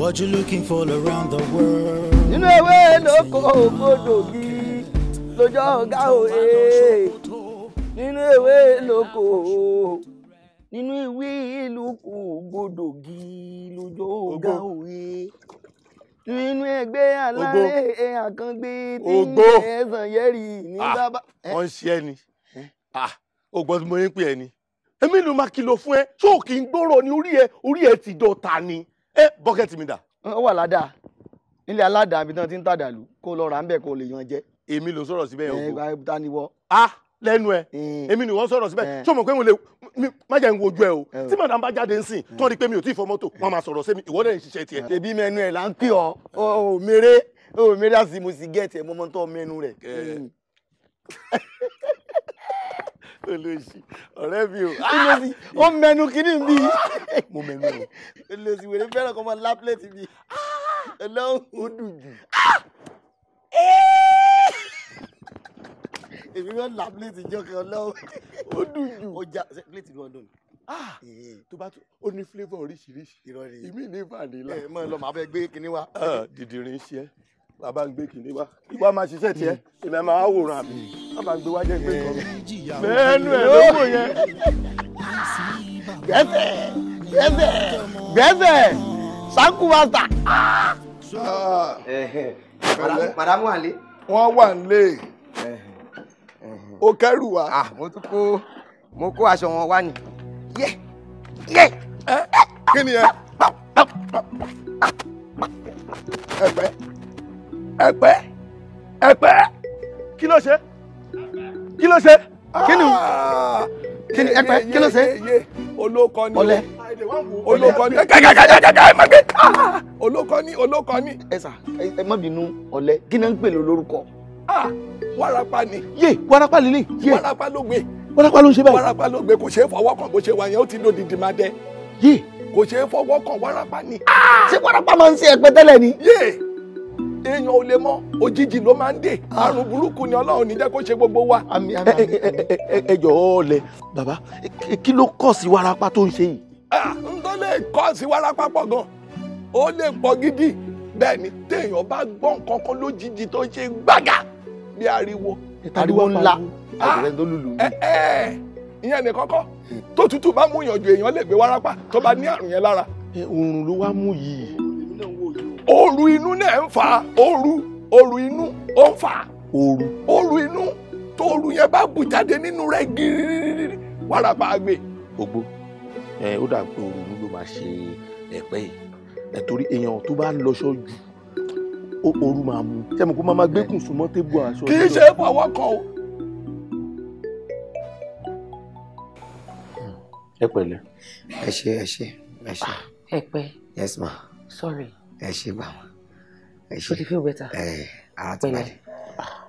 what you looking for around the world. Nínú ewé lóko ògbódògì lójó ọ̀gá òye. Nínú ewé lóko nínú ìwé lóko ògbódògì lójó ọ̀gá òye. Nínú ẹgbẹ́ alárè àkàngbé tí ń jẹ ẹ̀sán yẹ́rì ní bàbá. Wọ́n ń ṣe ẹni. O gbọ́ tí mo ń pè ẹ́ ni. Èmi ló máa kìlọ̀ fún ẹ. Ṣé o kì í gbọ́rọ̀ ni orí ẹ ti dọ̀ta ni? Bọ́kẹ́tì mi dà. Ó wà ládàá. Nílé aládàá ibi tí wọ́n ti ń tàdàlú kó lọ rà ń bẹ̀ kó lè yan jẹ. Èmi ló sọ̀rọ̀ síbẹ̀ yẹn o. Ta ni wọ́? Lẹ́nu ẹ̀. Èmi ni wọ́n sọ̀rọ̀ síbẹ̀. Ṣé o mọ̀ pé mo lè má jẹ́ ń wojú ẹ o? Tí màdàm bá jáde ń sìn, tí wọ́n rí pé mi ò tí ì fọ mọ́tò, wọ́n máa sọ̀rọ̀ sí mi. Ìwọ náà ń ṣiṣẹ́ tiẹ̀. Ṣèbí mẹ́nu ẹ̀ là ń pè ọ́. O mèrè àti mo sì gẹ̀ẹ́tì ẹ̀ mọ́mọ́ tó mẹ́nu rẹ̀. Olóṣì ọ̀rẹ́ mi o. Ó mẹ́nu kìíní bí. Mo mẹ́nu o. Olóṣì wèrè fẹ́ràn kọ́ mọ́ lápẹ́lẹ́tì bí. Ọlọ́run ó dùn jù. Èmi wọ́n lápẹ́lẹ́tì jọ kan ọlọ́run ó dùn jù. Ó já pẹ́lẹ́tì ní ọdún. Tó bá ó ní flavour oríṣiríṣi. Ìmí ní vanilla. Mọ̀ lọ màá fẹ́ gbé kinní wa. Dìdìrín ṣe é. Bàbá ń gbé kinní wa. Ìwà máa ṣiṣẹ́ tiẹ̀. Èmi máa wòran àmì. Bàbá ń gbé wájẹ́ gbé kan. Bẹ́ẹ̀nu ẹ̀ ló wò yẹn. Gbẹ́sẹ̀ sanku masta. Màdàmú wà lé. Wọ́n wà nílé. Ó kẹ́rù wá. Mo kó aṣọ wọn wá ni. Kí ni ẹ? Ẹ̀pẹ́. Kí ló ṣe? Kí ló ṣe? Kí ni ẹ̀pẹ́? Kí ló ṣe? Olókọ ni. Ọ̀lẹ. Olókọ ni. Olókọ ni. Ẹ sà ẹ má bínú ọ̀lẹ kí ni ń pè lórúkọ. Wárápá ni. Wárápá lílé. Wárápá ló gbé. Wárápá ló ń ṣe báyìí. Wárápá ló gbé kò ṣeé fọwọ́ kàn bó ṣe wà yẹn ó ti lò dìdì máa dẹ. Kò ṣeé fọwọ́ kàn wárápá ni. Ṣé wárápá máa ń ṣe ẹ̀pẹ́ tẹ́lẹ̀ ni? Èèyàn ò lè mọ̀ òjijì ló máa ń dè àrùn burúkú ni Ọlọ́run ní jẹ́ kó ṣe gbogbo wa. Ẹ jọ̀ọ́ ọ̀lẹ bàbá kí ló kọ̀ sí wárápá tó ń ṣe yìí? N tó lè kọ́ sí wárápá pọ̀ gan ó lè pọ̀ gidi bẹ́ẹ̀ ni téèyàn bá gbọ́ nǹkan kan lójijì tó ṣe gbàgà bí ariwo ńlá àgbẹ̀rẹ̀ tó lùlù. Ìyẹn ní kọ́kọ́ tó tútù bá mú ìyànjú èèyàn lè gbé wárápá tó bá ní àrùn yẹn lára. Oòrùn ló wá mú yìí. Ooru inú náà ń fà á. Ooru inú ó ń fà á. Ooru inú tóoru yẹn bá bù jáde nínú rẹ̀ gírírí wárápá gbé. Ògbó ó dà pé oòrùn ló máa ṣe ẹ̀pẹ́ yìí torí èèyàn tó bá lọ ṣọ́jú ooru máa mú ṣé mo kó máa gbé kùn súnmọ́ tébù aṣọ. Kì í ṣe fọwọ́ kan o. Ẹ pẹ̀lẹ́. Ẹ ṣé. Ẹ̀pẹ́. Yes ma. Sorry. Ẹ ṣé bá wọn. Ẹ ṣé. So you feel better? Ara ti balẹ̀.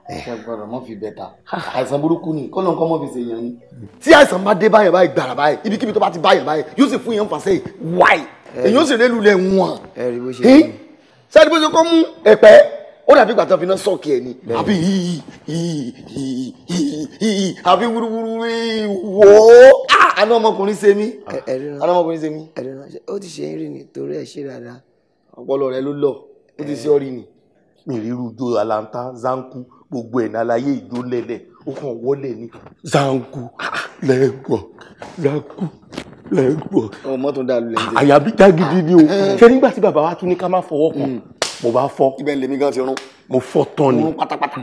Ẹ gbọ́dọ̀ mọ́ fi bẹ̀ta. Àìsàn burúkú ni kọ́ ló ń kọ́ mọ́ fi ṣe èèyàn ni. Tí àìsàn bá dé báyẹn báyìí gbàrà báyìí ibikíbi tó bá ti báyẹn báyìí yóò sì fún yẹn ń fà sẹ́yìn wáì. Èyí ó sì rẹ́ lulẹ̀ wọ̀n. Ẹ rí bó ṣe rí. Sẹ́ni bó ṣe kọ́ mú ẹ̀pẹ́ ó dàbí ìgbà tó fi náà sọ́ọ̀kì ẹ̀ ni. Àbí àbí wúruwúru wò ó. Àná ọmọkùnrin ṣe mí. Ó ti ṣe é rí ni torí ẹ ṣe dáadáa. Ọpọlọ rẹ ló lọ ó ti ṣe ọ rí ni. Mi ríru jo alanta zanku gbogbo ẹ̀ ní aláyé ìjó lẹ́lẹ̀ ó kàn wọlé ní zanku lẹ́gbọ̀. Ọmọ tó dá lulẹ̀. Àyà bí já gidi ni o. Ṣé nígbà tí bàbá wa tún ní ká má fọwọ́ kàn mo bá fọ́. Ibẹ̀ lèmi gan ti rún. Mo fọ́ tán ni. Pátápátá.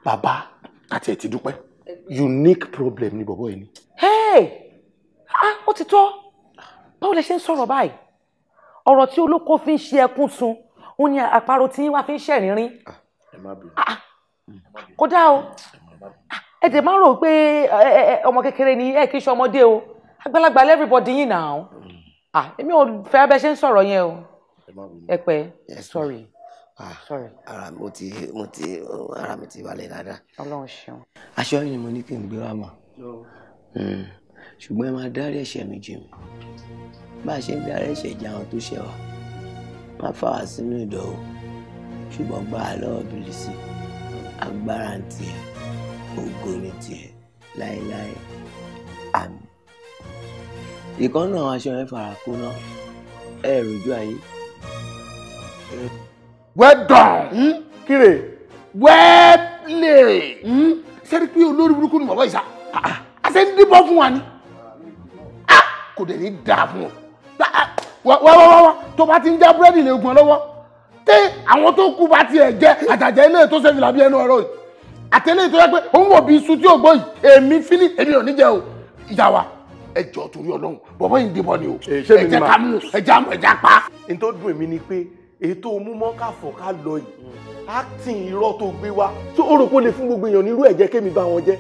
Bàbá àti ẹ̀ ti dúpẹ́. Unique problem ni bọ̀bọ̀ yìí ni. Ó ti tó. Báwo lẹ ṣe ń sọ̀rọ̀ báyìí? Ọ̀rọ̀ tí olóko fi ń ṣe ẹkún sun ó ní àparò tí wá fi ń ṣẹ̀rìnrín. Kódà o ẹ dẹ̀ máa rò pé ọmọ kékeré ni ẹ kì í ṣe ọmọdé o àgbàlagbà everybody yìí náà. Èmi ò fẹ́ bẹ́ ṣe ń sọ̀rọ̀ yẹn o. Ẹ̀pẹ́ sorry. Ara mi ti balẹ̀ dáadáa. Ọlọ́run ṣeun. Aṣọ yìí ni mo ní kí n gbé wá mọ̀. Ṣùgbọ́n ẹ máa dárí ẹ̀ṣẹ̀ mi jì mí. Bá a ṣe ń darí ẹ̀ṣẹ̀ jẹ àwọn tó ṣẹ̀ wá má fà wá sínú ìdánwò ṣùgbọ́n gbà á lọ́wọ́ Bílísì agbára ń tiẹ̀ ògo ní tiẹ̀ láéláé àmín. Ìkan náà aṣọ yẹn fara kó náà ẹ rojú ayé well done. Kíre well played. Sẹ́ni pé olórí burúkú ni bàbá ìsà. Àṣẹ ń díbọ́ fún wa ni. Kò dẹ̀ ní dáa fún ọ. Wá tó bá ti ń já búrẹ́dì lè gbọ́n lọ́wọ́. Tẹ́ àwọn tó kú bá tiẹ̀ jẹ́ àjàjẹ́ ilé tó ṣe fìlà bí ẹnu ọ̀rọ̀ yìí. Àtẹlẹ́ tó yẹ pé òun wò bí iṣu tí ò gbọ́ yìí. Èmi fílì èmi ò ní jẹ o. Ìyá wa ẹ jọ torí Ọlọ́run bọ̀bọ̀ yìí ń dìbọn ni o. Ẹ jẹ́ ká mú ẹja pa. n tó dùn èmi ni pé ètò mú mọ́ ká fọ̀ ká lọ yìí acting irọ́ tó gbé wá tó o rò pé ó lè fún gbogbo èèyàn nírú ẹ̀jẹ̀ kémi bá wọn jẹ́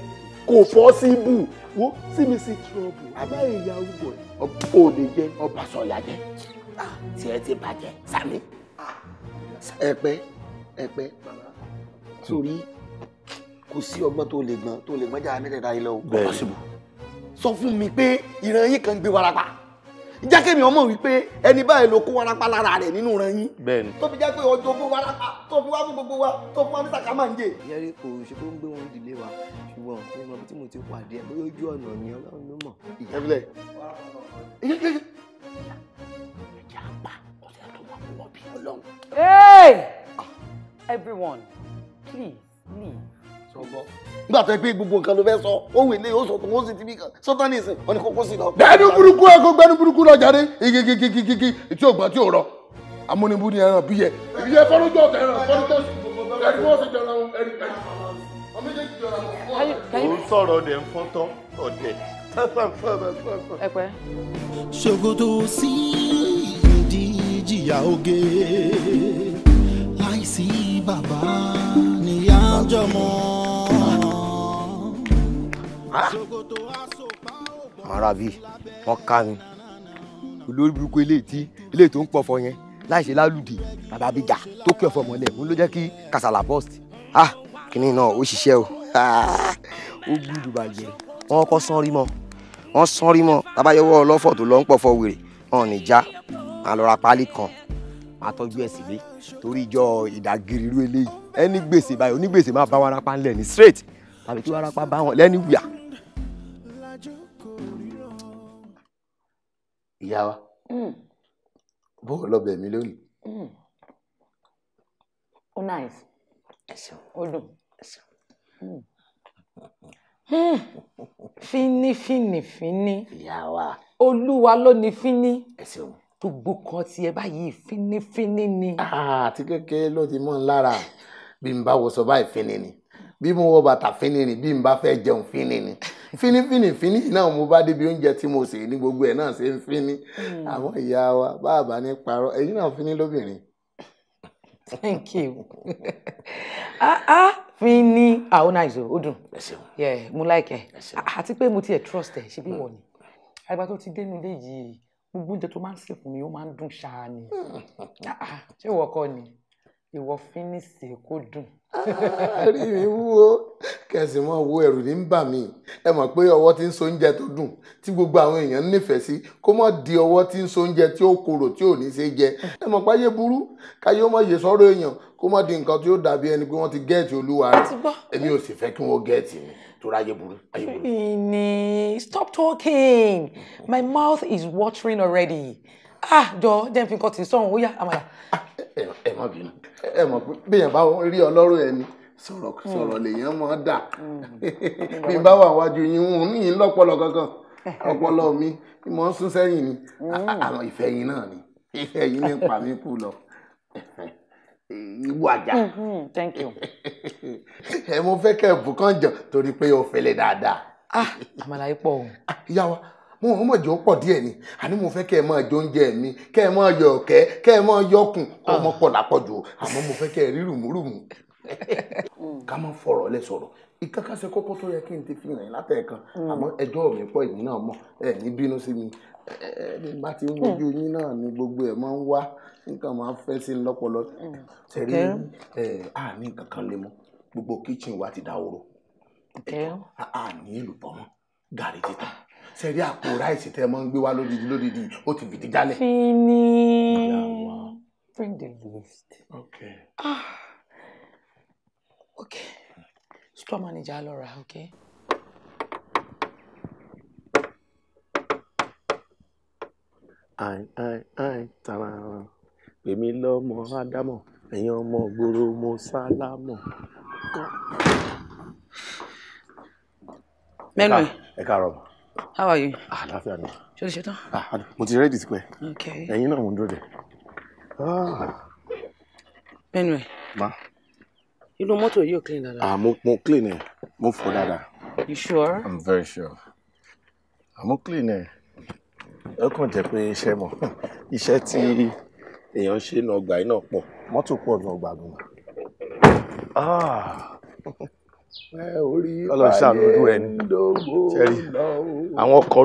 kò possible wo sí mi sí trouble abáyé ìyá arúgbó ẹ̀ ò lè jẹ́ Ọba sọ̀yà jẹ́ tí ẹ ti bàjẹ́ sami. ẹ̀pẹ́ sórí kò sí ọgbọ́n tó lè gbọ́n jà mẹ́tẹ̀ẹ̀ta yìí lọ. bẹ́ẹ̀ sọ fún mi pé ìran yín kan gbé warapa ìjà kẹ́mi ọmọ wípé ẹni báyìí ló kó warapa lára rẹ̀ nínú ìran yín. bẹ́ẹ̀ni. tó fi jẹ́ pé ọjọ́ fún warapa tó fi wá fún gbogbo wa tó fún wa ní sàkámà ń jẹ. yẹ́rì kò ṣe pé ó ń gbé wọn ìdílé wa ṣùgbọ́n nínú ibi tí mo ti pàdé ẹ̀ bóyá ojú ọ̀nà ni Ọlọ́run ló mọ̀. ìyẹ́bílẹ̀ Hey! Everyone, please leave. nígbà tó yẹ pé gbogbo nǹkan ló fẹ́ sọ ó wèlé ó sọ tó wọ́n sì ti bí kan sọ́tàn ní ìsìn wọn ni kókó sí lọ. gbẹ́nu burúkú ẹ kó gbẹ́nu burúkú lọ jáde igigigigigi tí ò gbọ́n tí ò rọ amúnibú ni ẹran bí yẹ. èyí yẹ fọ́nrújọ ọ̀tẹ̀ ẹran fọ́nrújọ ẹni wọ́n sì jọra wọn ẹni ọmọ méjèèjì jọra wọn. ó ń sọ̀rọ̀ ọ̀dẹ̀ ń fọ́ntọ́ ọ̀dẹ̀. Ẹ̀pẹ́. ṣòkòtò sí ìdí ìjìyà oge láìsí bàbá níyà ń jọmọ. marabi wọn ká mi olórí burúkú eléyìí tó ń pọ̀fọ̀ yẹn láìṣe lálùdì bàbá bíjà tó kí ọ̀fọ̀ mọ́lẹ̀ òun ló jẹ́ kí kàsàlà bọ́ọ̀sì kínní náà ó ṣiṣẹ́ o ó gbúdù bàjẹ́ wọn kọ́ sán rí mọ́ tábàyẹ̀wò ọlọ́fọ̀ tó lọ ń pọ̀fọ̀ wèrè wọn ò ní já máa lọ ra páálí kan máa tọ́jú ẹ̀ sílé torí ìjọ ìdágìrì irú eléyìí ẹni gbèsè báyìí onígbèsè máa bá warapa ńlẹ̀ ní straight tàbí kí warapa bá wọn lẹ́ni wíyà. ìyá wa bó o lọ́bẹ̀ mi lónìí. Oh, nice. Ó dùn. Fíní. ìyá wa. Olúwa ló ní fíní. ẹ ṣeun. Gbogbo kan tiẹ̀ báyìí fíní ni. àti kékeré ló ti mọ́ ń lára bí n bá wọṣọ báyìí fíní ni bí mo wọ bàtà fíní ni bí n bá fẹ́ jẹun fíní ni fíní náà mo bá débi oúnjẹ tí mo sè ní gbogbo ẹ̀ náà ṣe ń fíní àwọn ìyá wa bàbá ní parọ́ ẹ̀yin náà fíní lóbìnrin. Thank you. Fíní. Ó nice o, ó dùn. ẹ ṣeun. Yeah, mo like ẹ. Àti pé mo tiẹ̀ trust ẹ ṣe bí wọ̀ ni. Àgbà tó ti dénú ilé yìí gbogbo oúnjẹ tó máa ń sè fún mi ó máa ń dùn ṣáá ni. Ṣé ìwọ kọ́ ni? Ìwọ fíní sè kó dùn. rí mi wúwo kẹsì mọ wo ẹ̀rù ní bà mí ẹ mọ̀ pé ọwọ́ tí ń so oúnjẹ tó dùn tí gbogbo àwọn èèyàn nífẹ̀ẹ́ sí kó mọ̀ di ọwọ́ tí ń so oúnjẹ tí ó korò tí ò ní ṣe jẹ ẹ mọ̀ pé ayé burú káyé ó mọ̀ yè sọ́rọ̀ èèyàn kó mọ̀ di nǹkan tí ó dàbí ẹni pé wọ́n ti gẹ́ẹ̀tì olúwa rẹ̀ èmi ò sì fẹ́ kí wọ́n gẹ́ẹ̀tì mi torí ayé burú. Fíní, stop talking. My mouth is watering already. Jọ jẹ́ n fi nǹkan tì sọ́run ó yá àmàlà. ẹ má bínú ẹ mọ̀ pé béèyàn bá rí ọlọ́rọ̀ ẹni sọ̀rọ̀ lèèyàn mọ̀ dà bí n bá wà wájú yín wọn ní yín lọ́pọlọ kankan ọpọlọ mi mọ̀ ń sún sẹ́yìn ni àwọn ìfẹ́ yín náà ni ìfẹ́ yín ní pa mí kú lọ ìwọ àjà. Thank you. ẹ mo fẹ́ kẹ́ ẹ̀ bù kàn jọ torí pé o fẹ́lẹ̀ dáadáa. Àmàlà yìí pọ̀ o. ìyá wa mo mọ̀ jọ pọ̀ díẹ̀ ni àní mo fẹ́ kẹ́ ẹ máa jọ oúnjẹ mi kẹ́ ẹ máa yọ ọ̀kẹ́ kẹ́ ẹ máa yọkùn kọ́ ọmọ pọ̀ lápọ̀jù àmọ́ mo fẹ́ kẹ́ ẹ rí rùmùrùmù. ká má fọ̀rọ̀ lẹ sọ̀rọ̀ ìkákàṣe kókó tó yẹ kí n ti fi hàn yín látẹ̀ẹ̀kan àmọ́ ẹjọ́ mi pọ̀ èmi náà mọ̀ ẹ ní bínú sí mi bí n bá ti ń wojú yín náà ni gbogbo ẹ̀ máa ń wá nǹkan máa ń fẹ́ sí i lọ́pọlọ. sẹ́rí àmì nǹkan kan lè mọ́ gbogbo kíchìn wa ti dáwòrò àní èlùbọ́ mọ́ gàrí títà sẹ́rí àpò ráìsì tẹ́ mọ́ ń gbé wá lódìdí ó ti fìdí jálẹ̀. Fíní, bring the list. Okay. Okay. Store manager Laura, okay? Ai, ta-ra. Èmi lọ́mọ Ádámọ̀, ẹ̀yin ọmọ gbòòrò mo sálámọ̀. Mẹ́nu. Ẹ káàárọ̀. How are you? Àlàáfíà ni. Ṣé o lè ṣe tán? Mo ti ready tipẹ́. Okay. Ẹ̀yin náà mo ń dúró dè. Mẹ́nu. Ma. Inú mọ́tò yìí ò clean dáadáa. Mo clean ẹ̀. Mo fọ dáadáa. You sure? I'm very sure. Mo clean ẹ̀. Ẹ kàn jẹ́ pé iṣẹ́ mọ̀. Iṣẹ́ tí èèyàn ṣe ní ọgbà yìí náà pọ̀. Mọ́tò pọ̀ ní ọgbà gan. Ọlọ́run ṣàánú ojú ẹni. Ṣẹ́rí àwọn ọkọ̀